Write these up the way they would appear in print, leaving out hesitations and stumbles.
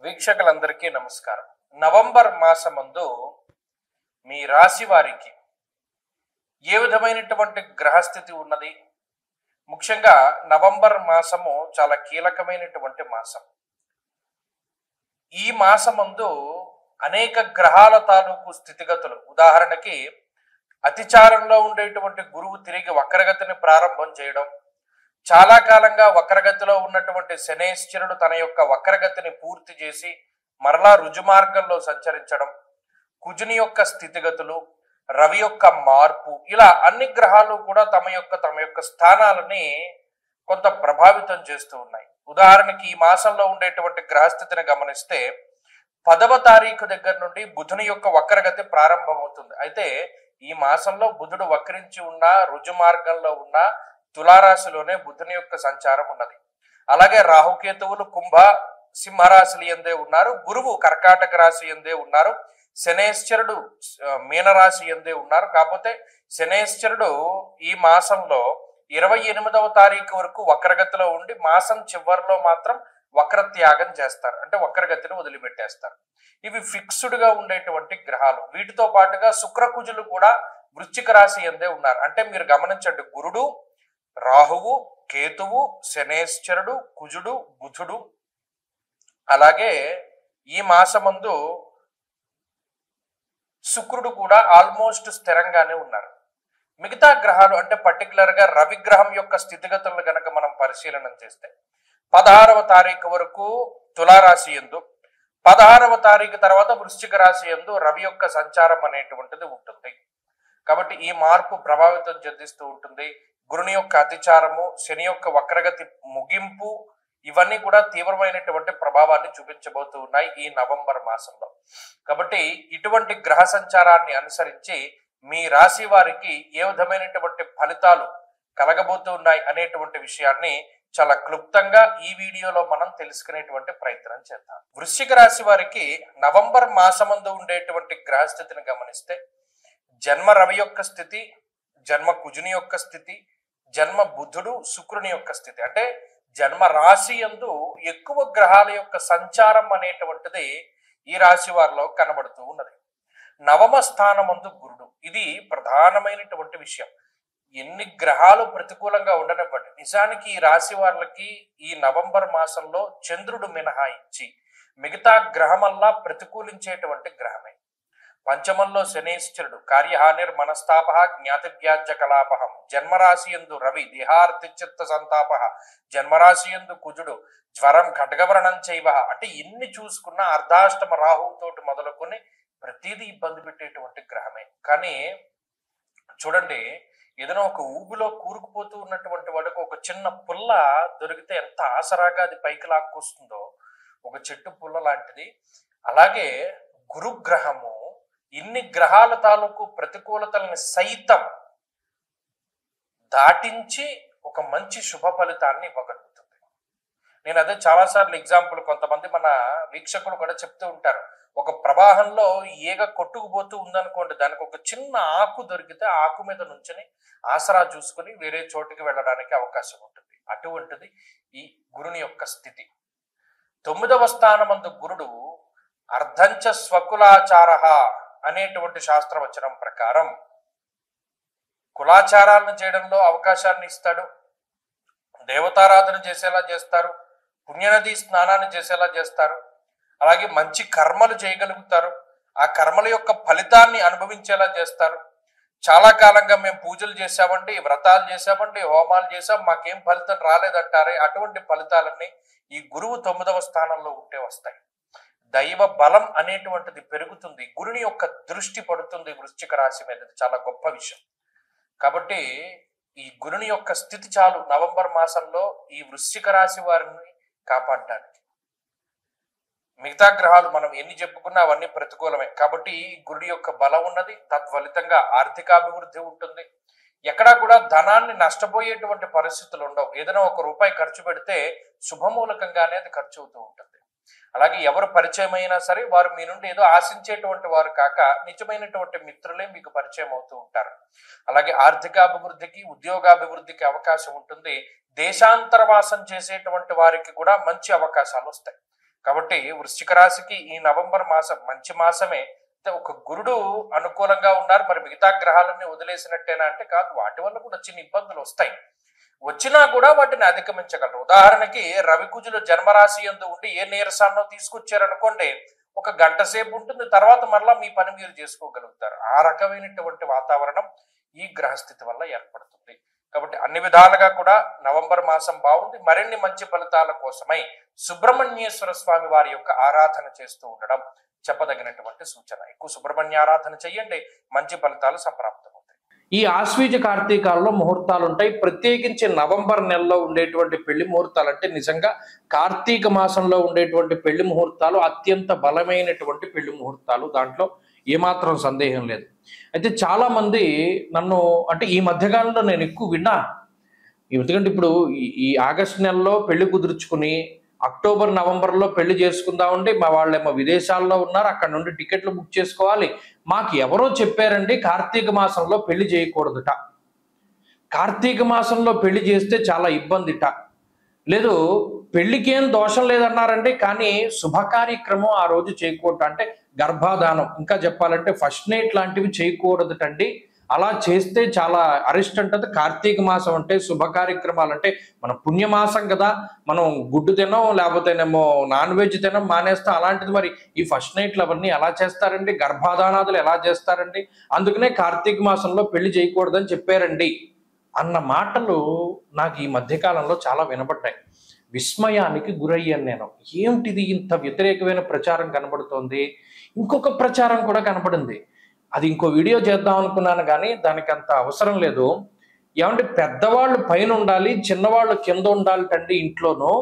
వీక్షకులందరికీ నమస్కారం. నవంబర్ మాసమందు మీ రాశి వారికి ఏ విధమైనటువంటి గ్రహస్థితి ఉన్నది? ముఖ్యంగా నవంబర్ మాసము చాలా కీలకమైనటువంటి మాసం. ఈ మాసమందు అనేక గ్రహాల తాలూకు స్థితిగతులు, ఉదాహరణకి అతిచారంలో ఉండేటువంటి గురువు తిరిగి వక్రగతిని ప్రారంభం చేయడం, చాలా కాలంగా వక్రగతిలో ఉన్నటువంటి శనేశ్వరుడు తన యొక్క వక్రగతిని పూర్తి చేసి మరలా రుజుమార్గంలో సంచరించడం, కుజుని యొక్క స్థితిగతులు, రవి యొక్క మార్పు, ఇలా అన్ని గ్రహాలు కూడా తమ యొక్క స్థానాలని కొంత ప్రభావితం చేస్తూ ఉన్నాయి. ఉదాహరణకి ఈ మాసంలో ఉండేటువంటి గ్రహస్థితిని గమనిస్తే 10వ తారీఖు దగ్గర నుండి బుధుని యొక్క వక్రగతి ప్రారంభమవుతుంది. అయితే ఈ మాసంలో బుధుడు వక్రించి ఉన్న రుజుమార్గంలో ఉన్న తులారాశిలోనే బుధుని యొక్క సంచారం ఉన్నది. అలాగే రాహుకేతువులు కుంభ సింహరాశులు ఎందే ఉన్నారు, గురువు కర్కాటక రాశి ఎందే ఉన్నారు, శనేశ్వరుడు మీనరాశి ఎందే ఉన్నారు. కాకపోతే శనేశ్వరుడు ఈ మాసంలో 28వ తారీఖు వరకు వక్రగతిలో ఉండి మాసం చివరిలో మాత్రం వక్రత్యాగం చేస్తారు, అంటే వక్రగతిని వదిలిపెట్టేస్తారు. ఇవి ఫిక్స్డ్ గా ఉండేటువంటి గ్రహాలు. వీటితో పాటుగా శుక్రకుజులు కూడా వృశ్చిక రాశి ఎందే ఉన్నారు. అంటే మీరు గమనించండి, గురుడు, రాహువు, కేతువు, శనేశ్వరుడు, కుజుడు, బుధుడు, అలాగే ఈ మాసమందు శుక్రుడు కూడా ఆల్మోస్ట్ స్థిరంగానే ఉన్నారు. మిగతా గ్రహాలు అంటే పర్టికులర్ గా రవి గ్రహం యొక్క స్థితిగతులను గనక మనం పరిశీలన చేస్తే 16వ తారీఖు వరకు తులారాశి యందు, 16వ తారీఖు తర్వాత వృశ్చిక రాశి యందు రవి యొక్క సంచారం అనేటువంటిది ఉంటుంది. కాబట్టి ఈ మార్పు ప్రభావితం చెందిస్తూ ఉంటుంది. గురుని యొక్క అతిచారము, శని యొక్క వక్రగతి ముగింపు, ఇవన్నీ కూడా తీవ్రమైనటువంటి ప్రభావాన్ని చూపించబోతూ ఉన్నాయి ఈ నవంబర్ మాసంలో. కాబట్టి ఇటువంటి గ్రహ సంచారాన్ని అనుసరించి మీ రాశి వారికి ఏ విధమైనటువంటి ఫలితాలు కలగబోతూ ఉన్నాయి అనేటువంటి విషయాన్ని చాలా క్లుప్తంగా ఈ వీడియోలో మనం తెలుసుకునేటువంటి ప్రయత్నం చేద్దాం. వృశ్చిక రాశి వారికి నవంబర్ మాసమందు ఉండేటువంటి గ్రహస్థితిని గమనిస్తే జన్మ రవి యొక్క స్థితి, జన్మ కుజుని యొక్క స్థితి, జన్మ బుధుడు శుక్రుని యొక్క స్థితి, అంటే జన్మ రాశి యందు ఎక్కువ గ్రహాల యొక్క సంచారం అనేటువంటిది ఈ రాశి వారిలో కనబడుతూ ఉన్నది. నవమ స్థానమందు గురుడు, ఇది ప్రధానమైనటువంటి విషయం. ఎన్ని గ్రహాలు ప్రతికూలంగా ఉండనివ్వండి, నిజానికి ఈ రాశి వాళ్ళకి ఈ నవంబర్ మాసంలో చంద్రుడు మినహాయించి మిగతా గ్రహమల్లా ప్రతికూలించేటువంటి గ్రహమే. పంచమంలో శనేశ్వరుడు కార్యహానిర్ మనస్తాప జ్ఞాతివ్యాజ్య కలాపహం, జన్మరాశి యందు రవి దేహార్తిచిత్త సంతాప, జన్మరాశి యందు కుజుడు జ్వరం ఖడ్గవరణం చైవ, అంటే ఎన్ని చూసుకున్నా అర్ధాష్టమ రాహువుతోటి మొదలుకొని ప్రతిదీ ఇబ్బంది పెట్టేటువంటి గ్రహమే. కానీ చూడండి, ఏదైనా ఒక ఊబిలో కూరుకుపోతూ ఉన్నటువంటి వాడికి ఒక చిన్న పుల్ల దొరికితే ఎంత ఆసరాగా అది పైకి లాక్కొస్తుందో, ఒక చెట్టు పుల్ల లాంటిది. అలాగే గురుగ్రహము ఇన్ని గ్రహాల తాలూకు ప్రతికూలతల్ని సైతం దాటించి ఒక మంచి శుభ ఫలితాన్ని ఇవ్వగలుగుతుంది. నేను అదే చాలాసార్లు ఎగ్జాంపుల్, కొంతమంది మన వీక్షకులు కూడా చెప్తూ ఉంటారు, ఒక ప్రవాహంలో ఈగ కొట్టుకుపోతూ ఉందనుకోండి, దానికి ఒక చిన్న ఆకు దొరికితే ఆకు మీద నుంచుని ఆసరా చూసుకుని వేరే చోటుకి వెళ్ళడానికి అవకాశం ఉంటుంది. అటువంటిది ఈ గురుని యొక్క స్థితి. 9వ స్థానమందు గురుడు అర్ధంచ స్వకులాచార అనేటువంటి శాస్త్రవచనం ప్రకారం కులాచారాలను చేయడంలో అవకాశాన్ని ఇస్తాడు, దేవతారాధన చేసేలా చేస్తారు, పుణ్యనది స్నానాన్ని చేసేలా చేస్తారు, అలాగే మంచి కర్మలు చేయగలుగుతారు, ఆ కర్మల యొక్క ఫలితాన్ని అనుభవించేలా చేస్తారు. చాలా కాలంగా మేము పూజలు చేసామండి, వ్రతాలు చేసామండి, హోమాలు చేసాం, మాకేం ఫలితం రాలేదంటారే, అటువంటి ఫలితాలన్నీ ఈ గురువు 9వ స్థానంలో ఉంటే వస్తాయి. దైవ బలం అనేటువంటిది పెరుగుతుంది, గురుని యొక్క దృష్టి పడుతుంది వృశ్చిక రాశి మీద, చాలా గొప్ప విషయం. కాబట్టి ఈ గురుని యొక్క స్థితి చాలు నవంబర్ మాసంలో ఈ వృశ్చిక రాశి వారిని కాపాడడానికి. మిగతా గ్రహాలు మనం ఎన్ని చెప్పుకున్నా అవన్నీ ప్రతికూలమే. కాబట్టి గురుడి యొక్క బలం ఉన్నది, తత్ఫలితంగా ఆర్థికాభివృద్ధి ఉంటుంది. ఎక్కడా కూడా ధనాన్ని నష్టపోయేటువంటి పరిస్థితులు ఉండవు. ఏదైనా ₹1 ఖర్చు పెడితే శుభమూలకంగానే అది ఖర్చు అవుతూ ఉంటుంది. అలాగే ఎవరు పరిచయం అయినా సరే వారు మీ నుండి ఏదో ఆశించేటువంటి వారు కాక నిజమైనటువంటి మిత్రులే మీకు పరిచయం అవుతూ ఉంటారు. అలాగే ఆర్థికాభివృద్ధికి, ఉద్యోగాభివృద్ధికి అవకాశం ఉంటుంది. దేశాంతరవాసం చేసేటువంటి వారికి కూడా మంచి అవకాశాలు వస్తాయి. కాబట్టి వృశ్చిక రాశికి ఈ నవంబర్ మాసం మంచి మాసమే. ఒక గురుడు అనుకూలంగా ఉన్నారు, మరి మిగతా గ్రహాలన్నీ వదిలేసినట్టేనా అంటే కాదు, వాటి వల్ల కూడా చిన్న ఇబ్బందులు వస్తాయి. వచ్చినా కూడా వాటిని అధిగమించగలరు. ఉదాహరణకి రవికుజులు జన్మరాశి యందు ఉండి ఏ నీరసాన్నో తీసుకొచ్చారనుకోండి, ఒక గంట సేపు ఉంటుంది, తర్వాత మరలా మీ పని మీరు చేసుకోగలుగుతారు. ఆ రకమైనటువంటి వాతావరణం ఈ గ్రహస్థితి వల్ల ఏర్పడుతుంది. కాబట్టి అన్ని విధాలుగా కూడా నవంబర్ మాసం బాగుంది. మరిన్ని మంచి ఫలితాల కోసమై సుబ్రహ్మణ్యేశ్వర స్వామి వారి యొక్క ఆరాధన చేస్తూ ఉండడం చెప్పదగినటువంటి సూచన. ఎక్కువ సుబ్రహ్మణ్య ఆరాధన చెయ్యండి, మంచి ఫలితాలు సంప్రాప్తమవుతాయి. ఈ ఆశ్వీజ కార్తీకాల్లో ముహూర్తాలు ఉంటాయి. ప్రత్యేకించి నవంబర్ నెలలో ఉండేటువంటి పెళ్లి ముహూర్తాలు అంటే నిజంగా కార్తీక మాసంలో ఉండేటువంటి పెళ్లి ముహూర్తాలు అత్యంత బలమైనటువంటి పెళ్లి ముహూర్తాలు, దాంట్లో ఏమాత్రం సందేహం లేదు. అయితే చాలా మంది నన్ను అంటే ఈ మధ్యకాలంలో నేను ఎక్కువ విన్నాను, ఎందుకంటే ఇప్పుడు ఈ ఆగస్టు నెలలో పెళ్లి కుదుర్చుకుని అక్టోబర్ నవంబర్లో పెళ్లి చేసుకుందామండి, మా వాళ్ళేమో విదేశాల్లో ఉన్నారు, అక్కడ నుండి టికెట్లు బుక్ చేసుకోవాలి, మాకు ఎవరో చెప్పారండి కార్తీక మాసంలో పెళ్లి చేయకూడదుట, కార్తీక మాసంలో పెళ్లి చేస్తే చాలా ఇబ్బందిట, లేదు పెళ్లికేం దోషం లేదన్నారండి, కానీ శుభ కార్యక్రమం ఆ రోజు చేయకూడదు, అంటే గర్భాధానం ఇంకా చెప్పాలంటే ఫస్ట్ నైట్ లాంటివి చేయకూడదుటండి, అలా చేస్తే చాలా అరిస్ట్ అంటది. కార్తీక మాసం అంటే శుభ కార్యక్రమాలు అంటే మన పుణ్యమాసం కదా, మనం గుడ్డు తినం లేకపోతేనేమో నాన్ వెజ్ తినం మానేస్తాం, అలాంటిది మరి ఈ ఫస్ట్ నైట్లు అవన్నీ ఎలా చేస్తారండి, గర్భాధానాదులు ఎలా చేస్తారండి, అందుకనే కార్తీక మాసంలో పెళ్లి చేయకూడదని చెప్పారండి అన్న మాటలు నాకు ఈ మధ్యకాలంలో చాలా వినబడ్డాయి. విస్మయానికి గురయ్యాను నేను. ఏమిటిది ఇంత వ్యతిరేకమైన ప్రచారం కనబడుతోంది. ఇంకొక ప్రచారం కూడా కనబడింది, అది ఇంకో వీడియో చేద్దాం అనుకున్నాను కానీ దానికి అంత అవసరం లేదు. ఏమంటే పెద్దవాళ్ళు పైన ఉండాలి, చిన్నవాళ్ళు కింద ఉండాలి తండ్రి ఇంట్లోనూ,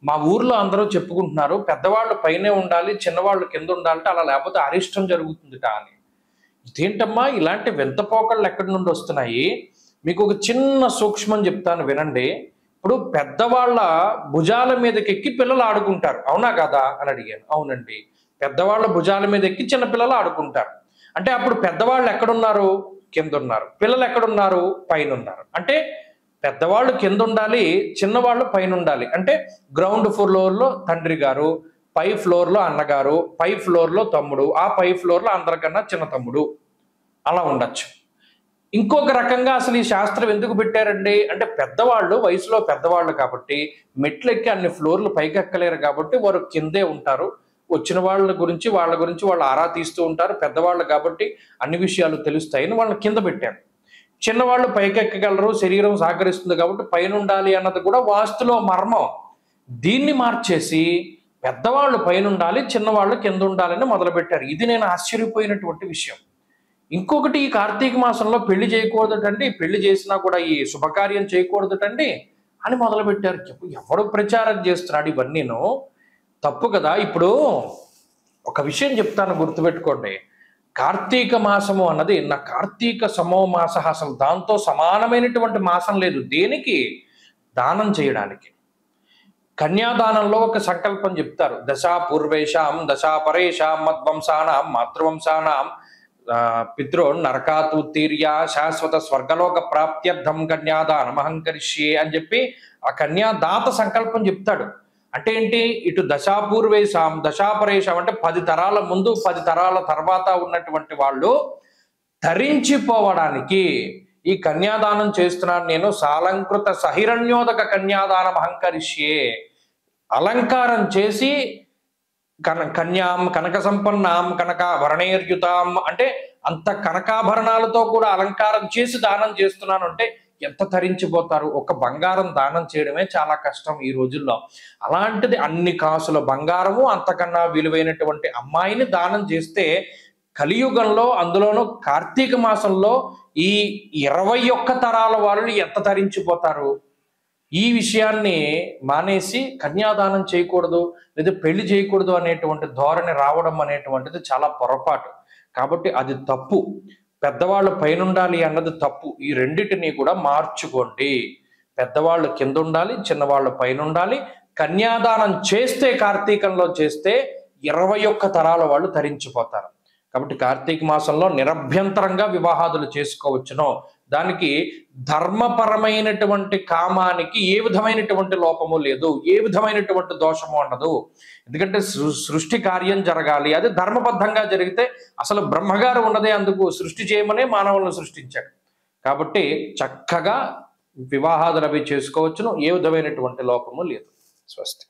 మా ఊర్లో అందరూ చెప్పుకుంటున్నారు పెద్దవాళ్ళు పైనే ఉండాలి చిన్నవాళ్ళు కింద ఉండాలంటే, అలా లేకపోతే అరిష్టం జరుగుతుందిట అని. ఇదేంటమ్మా ఇలాంటి వింతపోకళ్ళు ఎక్కడి నుండి వస్తున్నాయి? మీకు ఒక చిన్న సూక్ష్మం చెప్తాను వినండి. ఇప్పుడు పెద్దవాళ్ళ భుజాల మీదకి ఎక్కి పిల్లలు ఆడుకుంటారు, అవునా కదా అని అడిగాను. అవునండి, పెద్దవాళ్ళ భుజాల మీద ఎక్కి చిన్నపిల్లలు ఆడుకుంటారు. అంటే అప్పుడు పెద్దవాళ్ళు ఎక్కడున్నారు? కింద ఉన్నారు. పిల్లలు ఎక్కడున్నారు? పైన ఉన్నారు. అంటే పెద్దవాళ్ళు కింద ఉండాలి, చిన్నవాళ్ళు పైన ఉండాలి. అంటే గ్రౌండ్ ఫ్లోర్లో తండ్రి గారు, పై ఫ్లోర్లో అన్నగారు, పై ఫ్లోర్లో తమ్ముడు, ఆ పై ఫ్లోర్లో అందరికన్నా చిన్న తమ్ముడు, అలా ఉండొచ్చు. ఇంకొక రకంగా అసలు ఈ శాస్త్రం ఎందుకు పెట్టారండి అంటే, పెద్దవాళ్ళు వయసులో పెద్దవాళ్ళు కాబట్టి మెట్లెక్కి అన్ని ఫ్లోర్లు పైకి ఎక్కలేరు కాబట్టి వారు కిందే ఉంటారు. వచ్చిన వాళ్ళ గురించి వాళ్ళు ఆరా తీస్తూ ఉంటారు. పెద్దవాళ్ళు కాబట్టి అన్ని విషయాలు తెలుస్తాయని వాళ్ళని కింద పెట్టారు. చిన్నవాళ్ళు పైకెక్కగలరు, శరీరం సహకరిస్తుంది కాబట్టి పైన ఉండాలి అన్నది కూడా వాస్తులో మర్మం. దీన్ని మార్చేసి పెద్దవాళ్ళు పైన ఉండాలి, చిన్నవాళ్ళు కింద ఉండాలని మొదలుపెట్టారు. ఇది నేను ఆశ్చర్యపోయినటువంటి విషయం. ఇంకొకటి, ఈ కార్తీక మాసంలో పెళ్లి చేయకూడదటండి, పెళ్లి చేసినా కూడా ఈ శుభకార్యం చేయకూడదటండి అని మొదలుపెట్టారు. ఎవడు ప్రచారం చేస్తున్నాడు ఇవన్నీను? తప్పు కదా. ఇప్పుడు ఒక విషయం చెప్తాను, గుర్తుపెట్టుకోండి. కార్తీక మాసము అన్నది నా కార్తీక సమో మాస, అసలు దాంతో సమానమైనటువంటి మాసం లేదు. దేనికి? దానం చేయడానికి. కన్యాదానంలో ఒక సంకల్పం చెప్తారు, దశా పూర్వేషాం దశా పరేషాం మద్వంశానాం మాతృవంశానాం పితృ నరకాతుత్తీర్య శాశ్వత స్వర్గలోక ప్రాప్త్యర్థం కన్యాదానం అహంకరిష్యే అని చెప్పి ఆ కన్యాదాత సంకల్పం చెప్తాడు. అంటే ఏంటి? ఇటు దశాపూర్వేశాం దశాపరేషాం అంటే 10 తరాల ముందు 10 తరాల తర్వాత ఉన్నటువంటి వాళ్ళు ధరించిపోవడానికి ఈ కన్యాదానం చేస్తున్నాను నేను. సాలంకృత సహిరణ్యోదక కన్యాదానం అహంకరిష్యే, అలంకారం చేసి కన్యాం కనక సంపన్నాం కనకాభరణేర్యుతాం అంటే అంత కనకాభరణాలతో కూడా అలంకారం చేసి దానం చేస్తున్నాను అంటే ఎంత తరించిపోతారు. ఒక బంగారం దానం చేయడమే చాలా కష్టం ఈ రోజుల్లో. అలాంటిది అన్ని కాసుల బంగారము, అంతకన్నా విలువైనటువంటి అమ్మాయిని దానం చేస్తే కలియుగంలో, అందులోనూ కార్తీక మాసంలో ఈ 21 తరాల వాళ్ళు ఎంత తరించిపోతారు. ఈ విషయాన్ని మానేసి కన్యాదానం చేయకూడదు లేదా పెళ్లి చేయకూడదు అనేటువంటి ధోరణి రావడం అనేటువంటిది చాలా పొరపాటు. కాబట్టి అది తప్పు. పెద్దవాళ్ళు పైన ఉండాలి అన్నది తప్పు. ఈ రెండిటిని కూడా మార్చుకోండి. పెద్దవాళ్ళు కింద ఉండాలి, చిన్నవాళ్ళు పైన ఉండాలి. కన్యాదానం చేస్తే, కార్తీకంలో చేస్తే 21 తరాల వాళ్ళు తరించిపోతారు. కాబట్టి కార్తీక మాసంలో నిరభ్యంతరంగా వివాహాదులు చేసుకోవచ్చును. దానికి ధర్మపరమైనటువంటి కామానికి ఏ విధమైనటువంటి లోపము లేదు, ఏ విధమైనటువంటి దోషము ఉండదు. ఎందుకంటే సృష్టి కార్యం జరగాలి, అది ధర్మబద్ధంగా జరిగితే అసలు బ్రహ్మగారు ఉన్నదే అందుకు, సృష్టి చేయమనే మానవులను సృష్టించాడు. కాబట్టి చక్కగా వివాహాదులు అవి చేసుకోవచ్చును, ఏ విధమైనటువంటి లోపము లేదు. స్వస్తి.